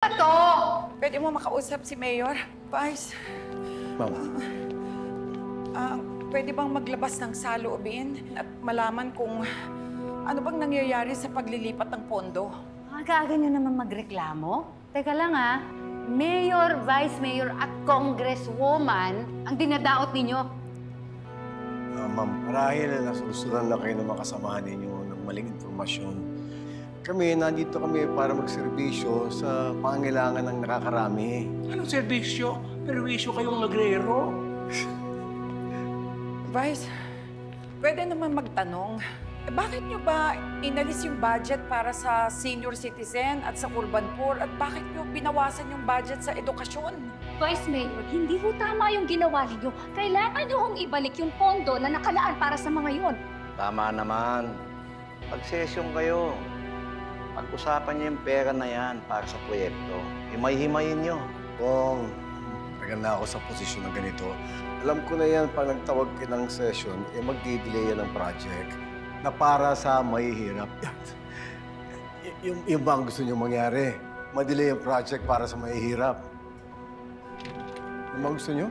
to? Pwede mo makausap si Mayor? Vice, Ma'am. pwede bang maglabas ng saloobin at malaman kung ano bang nangyayari sa paglilipat ng pondo? Aga-aga nyo naman magreklamo? Teka lang Mayor, Vice Mayor at Congresswoman ang dinadaot ninyo. Ma'am, marahil nasusunod na kayo ng mga kasamahan ninyo ng maling informasyon. Kami, nandito kami para magserbisyo sa pangangailangan ng nakakarami. Anong serbisyo? Perwisyo kayong magrero? Vice, pwede naman magtanong, bakit nyo ba inalis yung budget para sa senior citizen at sa urban poor at bakit nyo binawasan yung budget sa edukasyon? Vice Mayor, hindi ho tama yung ginawa ninyo. Kailangan nyo hong ibalik yung pondo na nakalaan para sa mga yon. Tama naman. Pag-session kayo. Pag-usapan niyo yung pera na yan para sa proyekto. Himay-himayin niyo. Kung tagal na ako sa posisyon na ganito, alam ko na yan, pag nagtawag ka ng session, magdi-delay yan ng project na para sa mahihirap. Yung ba ang gusto niyo mangyari? Ma-delay yung project para sa mahihirap. Yung ba gusto niyo?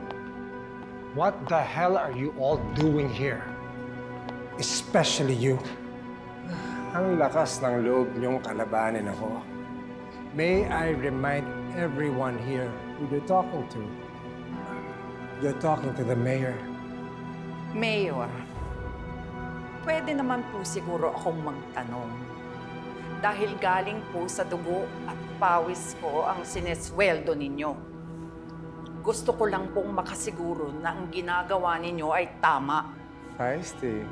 What the hell are you all doing here? Especially you. Ang lakas ng loob niyong kalabanin ako. May I remind everyone here who you're talking to. You're talking to the mayor. Mayor, pwede naman po siguro akong magtanong. Dahil galing po sa dugo at pawis ko ang sinesweldo ninyo. Gusto ko lang pong makasiguro na ang ginagawa ninyo ay tama. Feisty.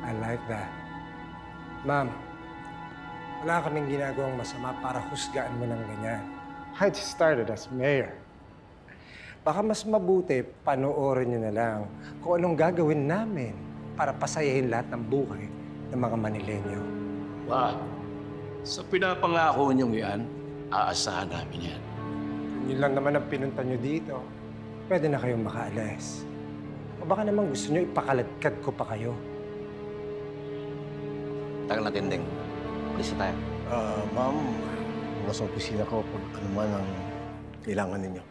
I like that. Ma'am, wala kaming ginagawang masama para husgaan mo ng ganyan. I just started as mayor. Baka mas mabuti, panoorin niyo na lang kung anong gagawin namin para pasayahin lahat ng buhay ng mga Manileño. Wag. Sa pinapangako niyong yan, aasahan namin yan. Kung yun lang naman ang pinunta niyo dito, pwede na kayong makaalis. O baka naman gusto niyo ipakaladkad ko pa kayo. Tagal na tinding. Alis na tayo. Ma'am, bukas sa opisina ko pag ano man ang kailangan ninyo.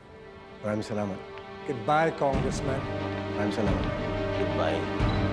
Maraming salamat. Goodbye, Congressman. Maraming salamat. Goodbye.